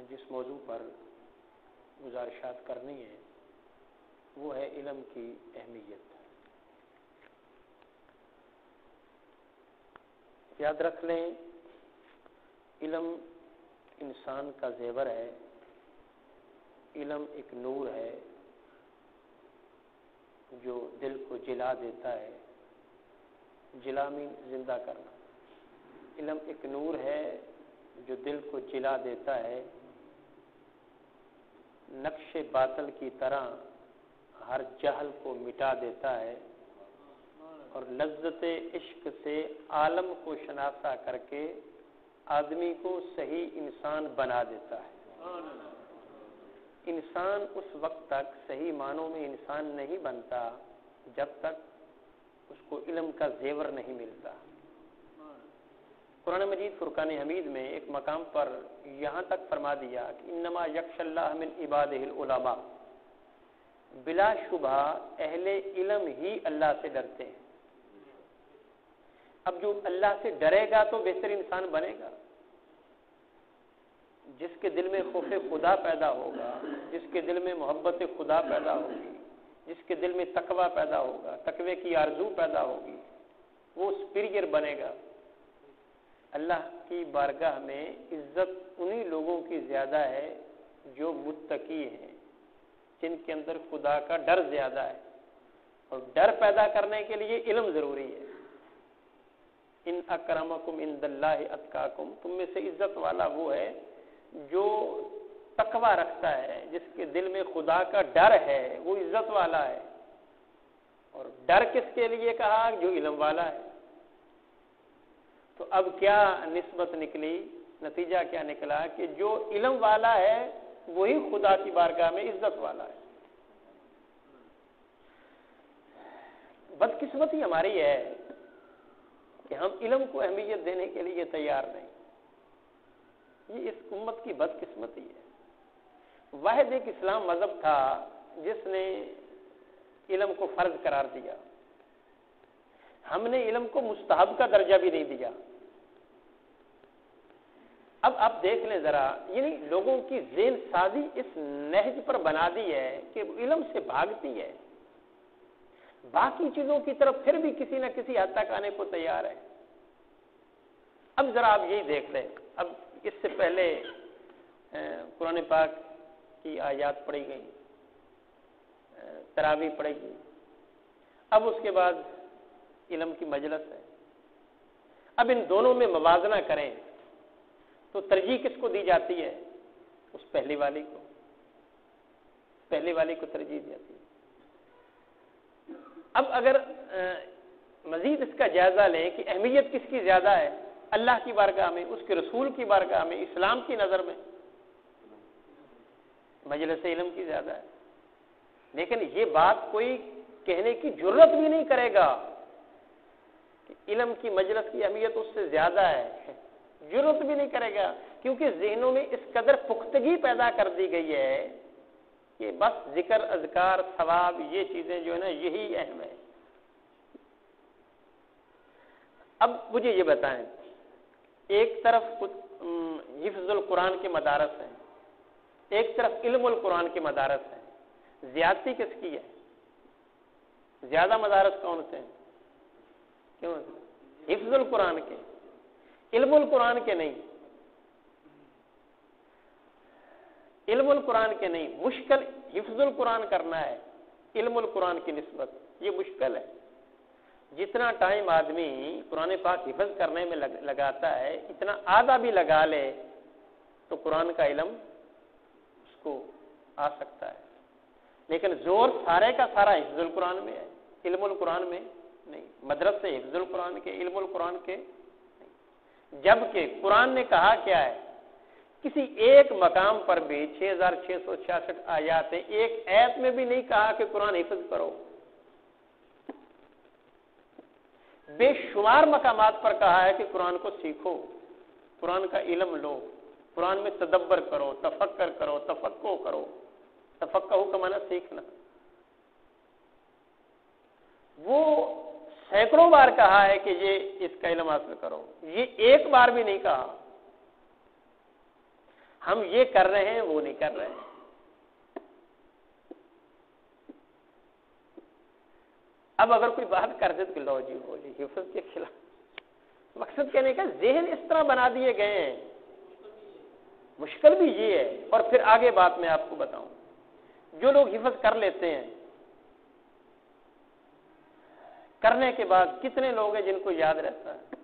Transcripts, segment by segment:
جس موضوع پر گزارشات کرنی ہے وہ ہے علم کی اہمیت۔ یاد رکھ لیں، علم انسان کا زیور ہے، علم ایک نور ہے جو دل کو جلا دیتا ہے۔ جلا میں زندہ کرنا۔ علم ایک نور ہے جو دل کو جلا دیتا ہے، نقش باطل کی طرح ہر جہل کو مٹا دیتا ہے اور لذت عشق سے عالم کو شناسا کر کے آدمی کو صحیح انسان بنا دیتا ہے۔ انسان اس وقت تک صحیح معنوں میں انسان نہیں بنتا جب تک اس کو علم کا زیور نہیں ملتا۔ قرآن مجید فرقان حمید میں ایک مقام پر یہاں تک فرما دیا کہ انما یخشی اللہ من عبادہ العلماء، بلا شبہ اہل علم ہی اللہ سے ڈرتے ہیں۔ اب جو اللہ سے ڈرے گا تو بہتر انسان بنے گا۔ جس کے دل میں خوف خدا پیدا ہوگا، جس کے دل میں محبت خدا پیدا ہوگی، جس کے دل میں تقوی پیدا ہوگا، تقوی کی آرزو پیدا ہوگی، وہ سپیریئر بنے گا۔ اللہ کی بارگاہ میں عزت انہی لوگوں کی زیادہ ہے جو متقی ہیں، جن کے اندر خدا کا ڈر زیادہ ہے، اور ڈر پیدا کرنے کے لیے علم ضروری ہے۔ ان اکرمکم عند اللہ اتقاکم، تم میں سے عزت والا وہ ہے جو تقوی رکھتا ہے، جس کے دل میں خدا کا ڈر ہے، وہ عزت والا ہے۔ اور ڈر کس کے لیے کہا؟ جو علم والا ہے۔ تو اب کیا نسبت نکلی، نتیجہ کیا نکلا کہ جو علم والا ہے وہی خدا کی بارگاہ میں عزت والا ہے۔ بدقسمتی ہماری ہے کہ ہم علم کو اہمیت دینے کے لیے تیار نہیں۔ یہ اس امت کی بدقسمتی ہے۔ واحد ایک اسلام مذہب تھا جس نے علم کو فرض قرار دیا۔ ہم نے علم کو مستحب کا درجہ بھی نہیں دیا۔ اب آپ دیکھ لیں ذرا، یعنی لوگوں کی ذہن سازی اس نہج پر بنا دی ہے کہ علم سے بھاگتی ہے، باقی چیزوں کی طرف پھر بھی کسی نہ کسی حد تک آنے کو تیار ہے۔ اب ذرا آپ یہی دیکھ لیں، اب اس سے پہلے قرآن پاک کی آیات پڑھی گئی، تراویح پڑھی گئی، اب اس کے بعد علم کی مجلس ہے۔ اب ان دونوں میں موازنہ کریں تو ترجیح کس کو دی جاتی ہے؟ اس پہلی والی کو ترجیح دی جاتی ہے۔ اب اگر مزید اس کا جائزہ لیں کہ اہمیت کس کی زیادہ ہے، اللہ کی بارگاہ میں، اس کے رسول کی بارگاہ میں، اسلام کی نظر میں مجلس علم کی زیادہ ہے۔ لیکن یہ بات کوئی کہنے کی جرت بھی نہیں کرے گا کہ علم کی مجلس کی اہمیت اس سے زیادہ ہے، جرت بھی نہیں کرے گا، کیونکہ ذہنوں میں اس قدر پختگی پیدا کر دی گئی ہے کہ بس ذکر، اذکار، ثواب، یہ چیزیں جو ہے نا یہی اہم ہے۔ اب مجھے یہ بتائیں، ایک طرف حفظ القرآن کے مدارس ہیں، ایک طرف علم القرآن کے مدارس ہیں، زیادتی کس کی ہے؟ زیادہ مدارس کون سے ہیں؟ کیوں؟ حفظ القرآن کے، علم القرآن کے نہیں، علم القرآن کے نہیں۔ مشکل حفظ القرآن کرنا ہے علم القرآن کی نسبت، یہ مشکل ہے۔ جتنا ٹائم آدمی قرآن پاک حفظ کرنے میں لگاتا ہے، اتنا آدھا بھی لگا لے تو قرآن کا علم اس کو آ سکتا ہے۔ لیکن زور سارے کا سارا حفظ القرآن میں ہے، علم القرآن میں نہیں۔ مدرسے حفظ القرآن کے، علم القرآن کے نہیں۔ جبکہ قرآن نے کہا کیا ہے؟ کسی ایک مقام پر بھی 6666 آیات ہیں، ایک آیت میں بھی نہیں کہا کہ قرآن حفظ کرو۔ بے شمار مقامات پر کہا ہے کہ قرآن کو سیکھو، قرآن کا علم لو، قرآن میں تدبر کرو، تفکر کرو، تفقہ کرو۔ تفقہ کا معنی سیکھنا۔ وہ سینکڑوں بار کہا ہے کہ یہ اس کا علم حاصل کرو، یہ ایک بار بھی نہیں کہا۔ ہم یہ کر رہے ہیں وہ نہیں کر رہے ہیں. اب اگر کوئی بات کر دے تو لو جی ہو جی حفظ کے خلاف. مقصد کہنے کا ذہن اس طرح بنا دیے گئے ہیں. مشکل بھی یہ ہے. اور پھر آگے بات میں آپ کو بتاؤں, جو لوگ حفظ کر لیتے ہیں, کرنے کے بعد کتنے لوگ ہیں جن کو یاد رہتا ہے؟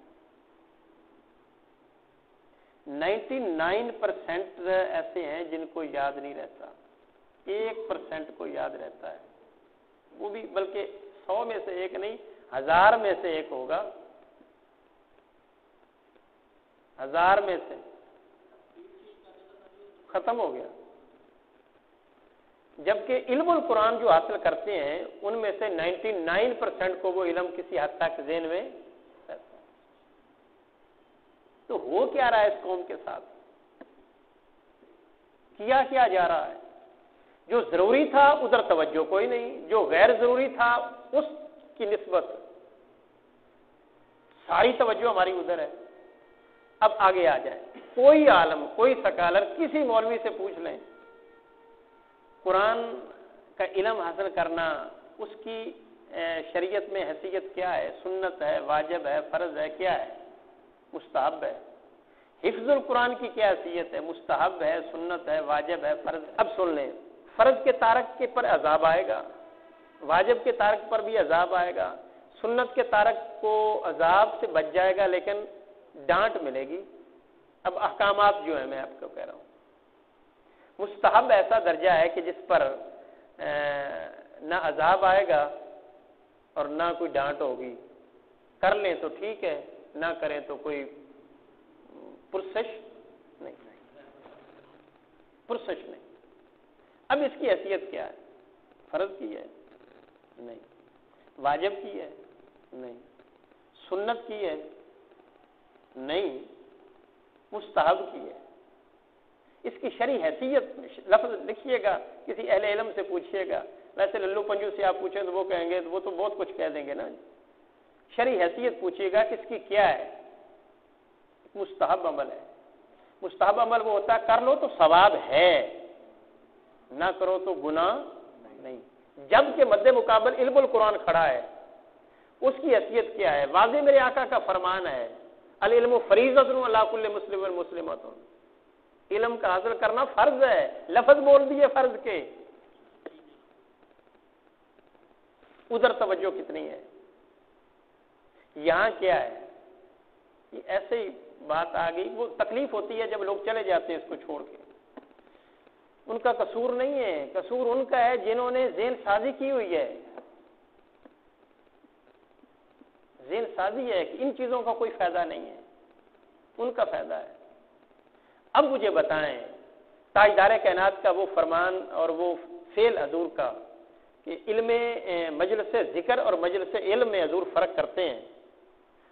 99% ایسے ہیں جن کو یاد نہیں رہتا. 1% کو یاد رہتا ہے, وہ بھی بلکہ 100 میں سے ایک نہیں, 1000 میں سے ایک ہوگا. 1000 میں سے ختم ہو گیا. جبکہ علم القرآن جو حاصل کرتے ہیں ان میں سے 99% کو وہ علم کسی حد تک ذہن میں رہتا ہے. تو ہو کیا رہا ہے اس قوم کے ساتھ؟ کیا جا رہا ہے؟ جو ضروری تھا ادھر توجہ کوئی نہیں, جو غیر ضروری تھا اس کی نسبت ساری توجہ ہماری ادھر ہے. اب آگے آ جائے, کوئی عالم, کوئی سکالر, کسی مولوی سے پوچھ لیں قرآن کا علم حاصل کرنا اس کی شریعت میں حیثیت کیا ہے؟ سنت ہے, واجب ہے, فرض ہے, کیا ہے؟ مستحب ہے. حفظ القرآن کی کیا حیثیت ہے؟ مستحب ہے, سنت ہے, واجب ہے, فرض. اب سن لیں, فرض کے تارک کے پر عذاب آئے گا, واجب کے تارک پر بھی عذاب آئے گا, سنت کے تارک کو عذاب سے بچ جائے گا لیکن ڈانٹ ملے گی. اب احکامات جو ہیں میں آپ کو کہہ رہا ہوں, مستحب ایسا درجہ ہے کہ جس پر نہ عذاب آئے گا اور نہ کوئی ڈانٹ ہوگی. کر لیں تو ٹھیک ہے, نہ کریں تو کوئی پرسش نہیں. اب اس کی حیثیت کیا ہے؟ فرض کی ہے؟ نہیں. واجب کی ہے؟ نہیں. سنت کی ہے؟ نہیں. مستحب کی ہے. اس کی شرعی حیثیت, لفظ لکھیے گا, کسی اہل علم سے پوچھیے گا. ویسے للو پنجو سے آپ پوچھیں تو وہ کہیں گے, وہ تو بہت کچھ کہہ دیں گے نا. شرعی حیثیت پوچھیے گا کہ اس کی کیا ہے؟ مستحب عمل ہے. مستحب عمل وہ ہوتا ہے کر لو تو ثواب ہے, نہ کرو تو گناہ نہیں. جب کہ مد مقابل علم القرآن کھڑا ہے, اس کی حیثیت کیا ہے؟ واضح میرے آقا کا فرمان ہے, العلم فریضۃ علی کل مسلم والمسلمۃ. علم کا حاصل کرنا فرض ہے. لفظ بول دیے فرض کے, ادھر توجہ کتنی ہے؟ یہاں کیا ہے؟ یہ ایسے ہی بات آ گئی. وہ تکلیف ہوتی ہے جب لوگ چلے جاتے ہیں اس کو چھوڑ کے. ان کا قصور نہیں ہے, قصور ان کا ہے جنہوں نے ذہن سازی کی ہوئی ہے. ذہن سازی ہے کہ ان چیزوں کا کوئی فائدہ نہیں ہے, ان کا فائدہ ہے. اب مجھے بتائیں, تاجدار کائنات کا وہ فرمان اور وہ فعل حضور کا کہ علم مجلس ذکر اور مجلس علم میں حضور فرق کرتے ہیں.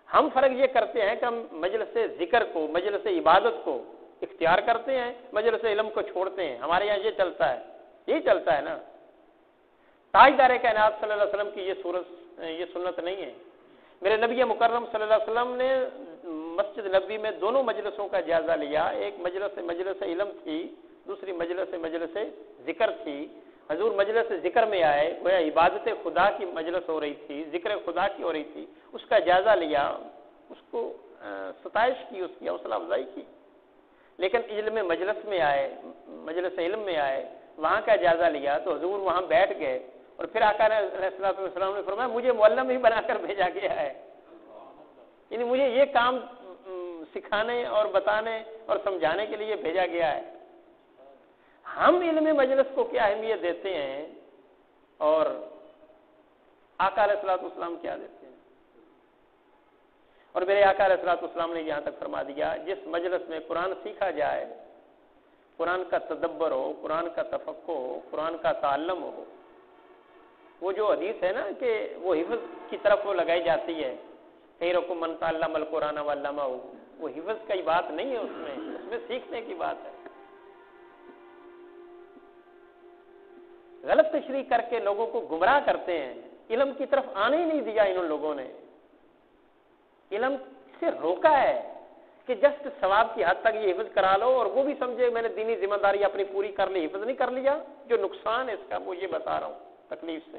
ہم فرق یہ کرتے ہیں کہ ہم مجلس ذکر کو, مجلس عبادت کو اختیار کرتے ہیں, مجلس علم کو چھوڑتے ہیں. ہمارے یہاں یہ چلتا ہے, یہی چلتا ہے نا. تاجدار کائنات صلی اللہ علیہ وسلم کی یہ سنت نہیں ہے. میرے نبی مکرم صلی اللہ علیہ وسلم نے مسجد نبوی میں دونوں مجلسوں کا جائزہ لیا. ایک مجلس علم تھی, دوسری مجلس ذکر تھی. حضور مجلس ذکر میں آئے, گویا عبادت خدا کی مجلس ہو رہی تھی, ذکر خدا کی ہو رہی تھی. اس کا جائزہ لیا, اس کو ستائش کی, اس کی حوصلہ افزائی کی. لیکن علم مجلس میں آئے, مجلس علم میں آئے, وہاں کا جائزہ لیا تو حضور وہاں بیٹھ گئے. اور پھر آقا علیہ السلام نے فرمایا مجھے معلم ہی بنا کر بھیجا گیا ہے, یعنی مجھے یہ کام سکھانے اور بتانے اور سمجھانے کے لیے بھیجا گیا ہے. ہم علم مجلس کو کیا اہمیت دیتے ہیں اور آقا علیہ السلام کیا دیتے ہیں. اور میرے آقا علیہ السلام نے یہاں تک فرما دیا, جس مجلس میں قرآن سیکھا جائے, قرآن کا تدبر ہو, قرآن کا تفقہ ہو, قرآن کا تعلم ہو. وہ جو حدیث ہے نا کہ وہ حفظ کی طرف وہ لگائی جاتی ہے, خیرکم من تعلم القرآن وعلمہ, وہ حفظ کی بات نہیں ہے, اس میں سیکھنے کی بات ہے. غلط تشریح کر کے لوگوں کو گمراہ کرتے ہیں. علم کی طرف آنے ہی نہیں دیا ان لوگوں نے, علم سے روکا ہے. کہ جسٹ ثواب کی حد تک یہ حفظ کرا لو اور وہ بھی سمجھے میں نے دینی ذمہ داری اپنی پوری کر لی، حفظ نہیں کر لیا. جو نقصان ہے اس کا وہ یہ بتا رہا ہوں تکلیف سے.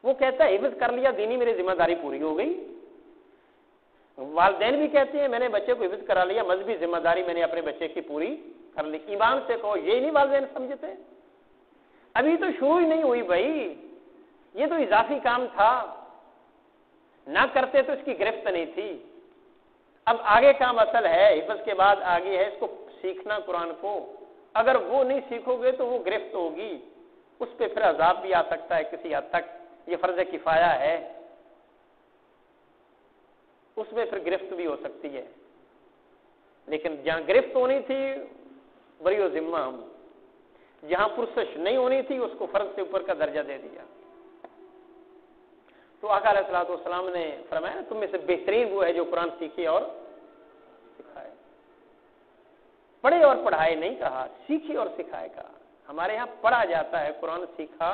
وہ کہتا ہے حفظ کر لیا، دینی میری ذمہ داری پوری ہو گئی. والدین بھی کہتے ہیں میں نے بچے کو حفظ کرا لیا، مذہبی ذمہ داری میں نے اپنے بچے کی پوری کر لی. ایمان سے کہو یہ نہیں والدین سمجھتے؟ ابھی تو شروع ہی نہیں ہوئی بھائی، یہ تو اضافی کام تھا، نہ کرتے تو اس کی گرفت نہیں تھی. اب آگے کام اصل ہے، حفظ کے بعد آگے ہے اس کو سیکھنا قرآن کو. اگر وہ نہیں سیکھو گے تو وہ گرفت ہوگی، اس پہ پھر عذاب بھی آ سکتا ہے کسی حد تک. یہ فرض کفایہ ہے، اس میں پھر گرفت بھی ہو سکتی ہے. لیکن جہاں گرفت ہونی تھی بری و ذمہ ہم، جہاں پرسش نہیں ہونی تھی اس کو فرض سے اوپر کا درجہ دے دیا. تو آقا علیہ الصلوۃ والسلام نے فرمایا نا تم میں سے بہترین وہ ہے جو قرآن سیکھے اور سکھائے. پڑھے اور پڑھائے نہیں کہا، سیکھے اور سکھائے کہا. ہمارے ہاں پڑھا جاتا ہے، قرآن سیکھا.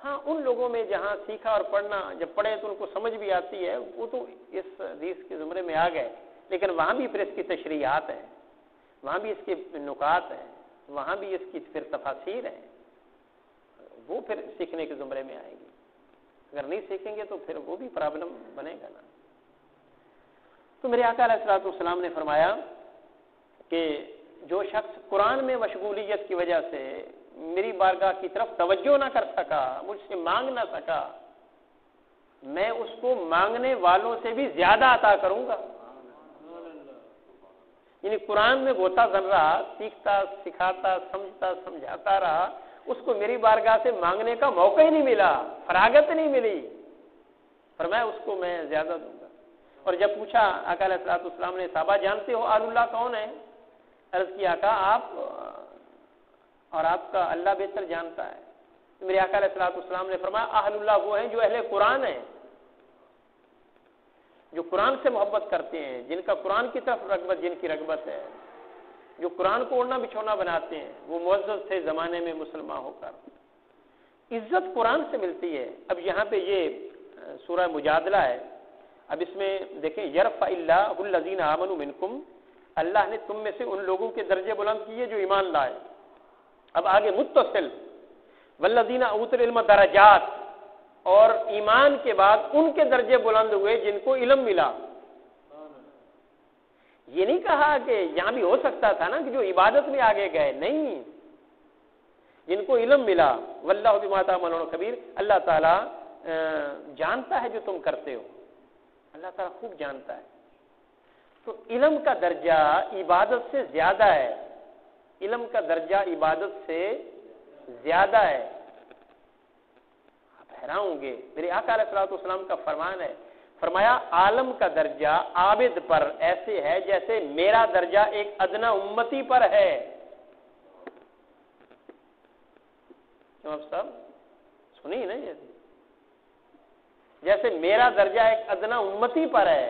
ہاں ان لوگوں میں جہاں سیکھا اور پڑھنا جب پڑھے تو ان کو سمجھ بھی آتی ہے، وہ تو اس حدیث کے زمرے میں آ گئے. لیکن وہاں بھی پھر اس کی تشریحات ہیں، وہاں بھی اس کے نکات ہیں، وہاں بھی اس کی پھر تفاسیر ہیں، وہ پھر سیکھنے کے زمرے میں آئیں گی. اگر نہیں سیکھیں گے تو پھر وہ بھی پرابلم بنے گا نا. تو میرے آقا علیہ الصلوۃ والسلام نے فرمایا کہ جو شخص قرآن میں مشغولیت کی وجہ سے میری بارگاہ کی طرف توجہ نہ کر سکا، مجھ سے مانگ نہ سکا، میں اس کو مانگنے والوں سے بھی زیادہ عطا کروں گا. یعنی قرآن میں غوطہ ذر رہا، سیکھتا سکھاتا سمجھتا سمجھاتا رہا، اس کو میری بارگاہ سے مانگنے کا موقع ہی نہیں ملا، فراغت نہیں ملی، فرمایا اس کو میں زیادہ دوں گا. اور جب پوچھا آقا علیہ الصلوۃ والسلام نے صحابہ جانتے ہو آل اللہ کون ہے؟ عرض کیا آقا آپ اور آپ کا اللہ بہتر جانتا ہے. میرے آقا علیہ الصلوۃ والسلام نے فرمایا اہل اللہ وہ ہیں جو اہل قرآن ہیں، جو قرآن سے محبت کرتے ہیں، جن کا قرآن کی طرف رغبت، جن کی رغبت ہے، جو قرآن کو اوڑھنا بچھونا بناتے ہیں. وہ معزز تھے زمانے میں مسلمان ہو کر. عزت قرآن سے ملتی ہے. اب یہاں پہ یہ سورہ مجادلہ ہے، اب اس میں دیکھیں یرفع اللہ الذین آمنوا منکم، اللہ نے تم میں سے ان لوگوں کے درجے بلند کیے جو ایمان لائے. اب آگے متصل والذین اوتوا العلم درجات، اور ایمان کے بعد ان کے درجے بلند ہوئے جن کو علم ملا. یہ نہیں کہا کہ یہاں بھی ہو سکتا تھا نا کہ جو عبادت میں آگے گئے، نہیں، جن کو علم ملا. واللہ بما تعملون خبیر، اللہ تعالیٰ جانتا ہے جو تم کرتے ہو، اللہ تعالیٰ خوب جانتا ہے. تو علم کا درجہ عبادت سے زیادہ ہے، علم کا درجہ عبادت سے زیادہ ہے. آپ حیران ہوں گے، میرے آقا علیہ الصلوۃ والسلام کا فرمان ہے، فرمایا عالم کا درجہ عابد پر ایسے ہے جیسے میرا درجہ ایک ادنا امتی پر ہے. کیوں آپ صاحب سنی نہیں؟ جیسے میرا درجہ ایک ادنا امتی پر ہے،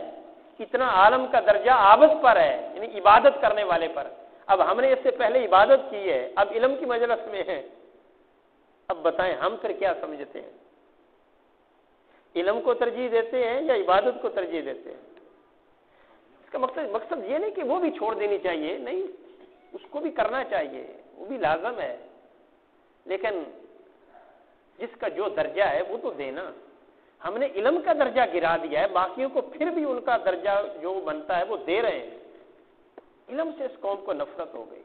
اتنا عالم کا درجہ عابد پر ہے، یعنی عبادت کرنے والے پر. اب ہم نے اس سے پہلے عبادت کی ہے، اب علم کی مجلس میں ہے. اب بتائیں ہم پھر کیا سمجھتے ہیں؟ علم کو ترجیح دیتے ہیں یا عبادت کو ترجیح دیتے ہیں؟ اس کا مقصد یہ نہیں کہ وہ بھی چھوڑ دینی چاہیے، نہیں، اس کو بھی کرنا چاہیے، وہ بھی لازم ہے. لیکن جس کا جو درجہ ہے وہ تو دینا. ہم نے علم کا درجہ گرا دیا ہے، باقیوں کو پھر بھی ان کا درجہ جو بنتا ہے وہ دے رہے ہیں. علم سے اس قوم کو نفرت ہو گئی،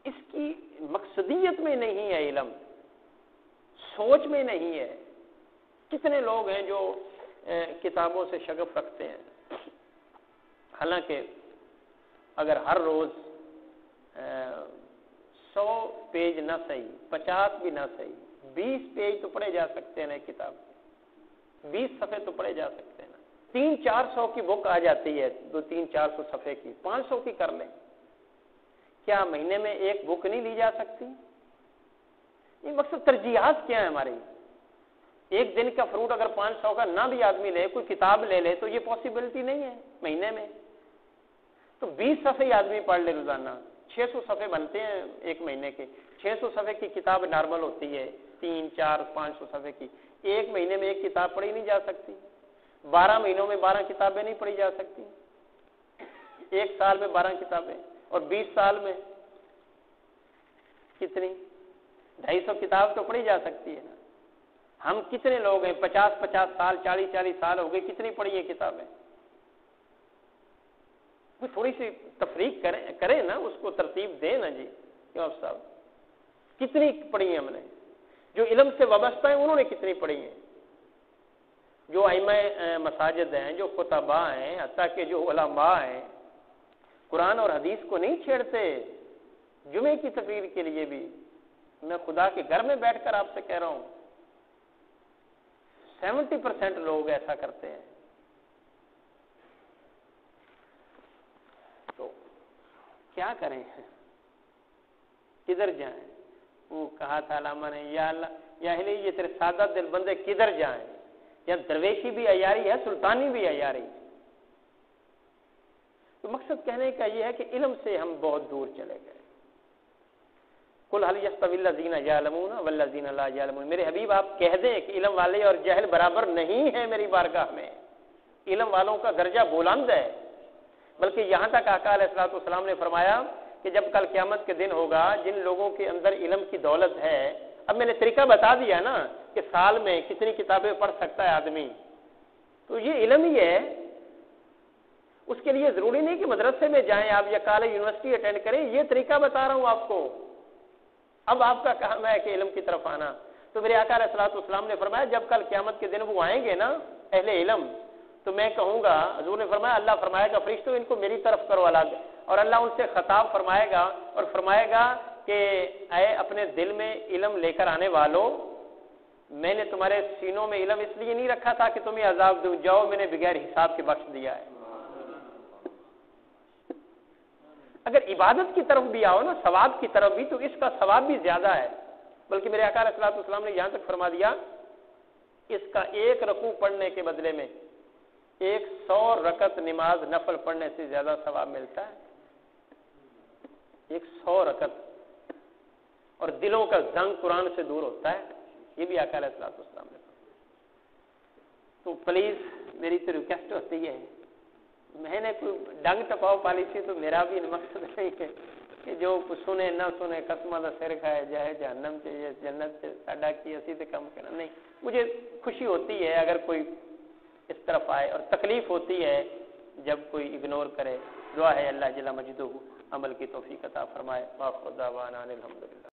اس کی مقصدیت میں نہیں ہے، علم سوچ میں نہیں ہے. کتنے لوگ ہیں جو کتابوں سے شغف رکھتے ہیں، حالانکہ اگر ہر روز 100 پیج نہ صحیح، 50 بھی نہ صحیح، 20 پیج تو پڑھے جا سکتے ہیں. ایک کتاب 20 صفحے تو پڑھے جا سکتے ہیں نا. 300-400 کی بک آ جاتی ہے، 200-400 صفحے کی، 500 کی کر لیں. کیا مہینے میں ایک بک نہیں لی جا سکتی؟ یہ مقصد ترجیحات کیا ہے ہماری؟ ایک دن کا فروٹ اگر 500 کا نہ بھی آدمی لے، کوئی کتاب لے لے، تو یہ پاسبلٹی نہیں ہے مہینے میں. تو 20 صفحے آدمی پڑھ لے روزانہ، 600 صفحے بنتے ہیں ایک مہینے کے. 600 صفحے کی کتاب نارمل ہوتی ہے، 300-400-500 صفحے کی. ایک مہینے میں ایک کتاب پڑھی نہیں جا سکتی. 12 مہینوں میں 12 کتابیں نہیں پڑھی جا سکتی، 1 سال میں 12 کتابیں، اور 20 سال میں کتنی؟ 250 کتاب تو پڑھی جا سکتی ہے نا۔ ہم کتنے لوگ ہیں 50 سال 40 سال ہو گئے، کتنی پڑھی ہیں کتابیں؟ تھوڑی سی تفریق کریں نا، اس کو ترتیب دیں نا جی امام صاحب، کتنی پڑھی ہیں ہم نے؟ جو علم سے وابستہ ہیں انہوں نے کتنی پڑھی ہیں؟ جو ائمہ مساجد ہیں، جو خطباء ہیں، حتیٰ کہ جو علماء ہیں، قرآن اور حدیث کو نہیں چھیڑتے، جمعے کی تقریر کے لیے بھی میں خدا کے گھر میں بیٹھ کر آپ سے کہہ رہا ہوں 70% لوگ ایسا کرتے ہیں۔ تو کیا کریں، کدھر جائیں؟ وہ کہا تھا علامہ نے، یا اللہ یا الہی یہ تیرے سادہ دل بندے کدھر جائیں؟ یا درویشی بھی عیاری ہے، سلطانی بھی عیاری۔ تو مقصد کہنے کا یہ ہے کہ علم سے ہم بہت دور چلے گئے۔ قل هل يستوي الذين يعلمون والذين لا يعلمون، میرے حبیب آپ کہہ دیں کہ علم والے اور جاہل برابر نہیں ہیں میری بارگاہ میں۔ علم والوں کا درجہ بلند ہے، بلکہ یہاں تک آقا علیہ الصلوۃ والسلام نے فرمایا کہ جب کل قیامت کے دن ہوگا، جن لوگوں کے اندر علم کی دولت ہے، اب میں نے طریقہ بتا دیا نا کہ سال میں کتنی کتابیں پڑھ سکتا ہے آدمی، تو یہ علم ہی ہے۔ اس کے لیے ضروری نہیں کہ مدرسے میں جائیں آپ یا کالج یونیورسٹی اٹینڈ کریں، یہ طریقہ بتا رہا ہوں آپ کو۔ اب آپ کا کام ہے کہ علم کی طرف آنا۔ تو میرے آقا علیہ الصلوۃ والسلام نے فرمایا جب کل قیامت کے دن وہ آئیں گے نا اہل علم، تو میں کہوں گا، حضور نے فرمایا اللہ فرمائے گا فرشتوں ان کو میری طرف کرو الگ، اور اللہ ان سے خطاب فرمائے گا اور فرمائے گا کہ اے اپنے دل میں علم لے کر آنے والو، میں نے تمہارے سینوں میں علم اس لیے نہیں رکھا تھا کہ تمہیں عذاب دوں، جاؤ میں نے بغیر حساب کے بخش دیا ہے۔ اگر عبادت کی طرف بھی آؤ نا، ثواب کی طرف بھی، تو اس کا ثواب بھی زیادہ ہے۔ بلکہ میرے آقا علیہ الصلوۃ والسلام نے یہاں تک فرما دیا اس کا 1 رکوع پڑھنے کے بدلے میں 100 رکعت نماز نفل پڑھنے سے زیادہ ثواب ملتا ہے۔ 100 رکعت، اور دلوں کا زنگ قرآن سے دور ہوتا ہے، یہ بھی آقا علیہ الصلوۃ والسلام نے فرمایا۔ تو پلیز میری تو ریکویسٹ ہوتی ہے، میں نے کوئی ڈنگ ٹپاؤ پالیسی تو میرا بھی مقصد نہیں ہے کہ جو سنے نہ سنے قسمہ دا سر کھائے جائے جہنم سے یا جنت سے ساڈا کی اسی سے کم کرنا نہیں۔ مجھے خوشی ہوتی ہے اگر کوئی اس طرف آئے، اور تکلیف ہوتی ہے جب کوئی اگنور کرے۔ دعا ہے اللہ جل مجدہ عمل کی توفیق عطا فرمائے۔ وآخر دعوانا الحمدللہ۔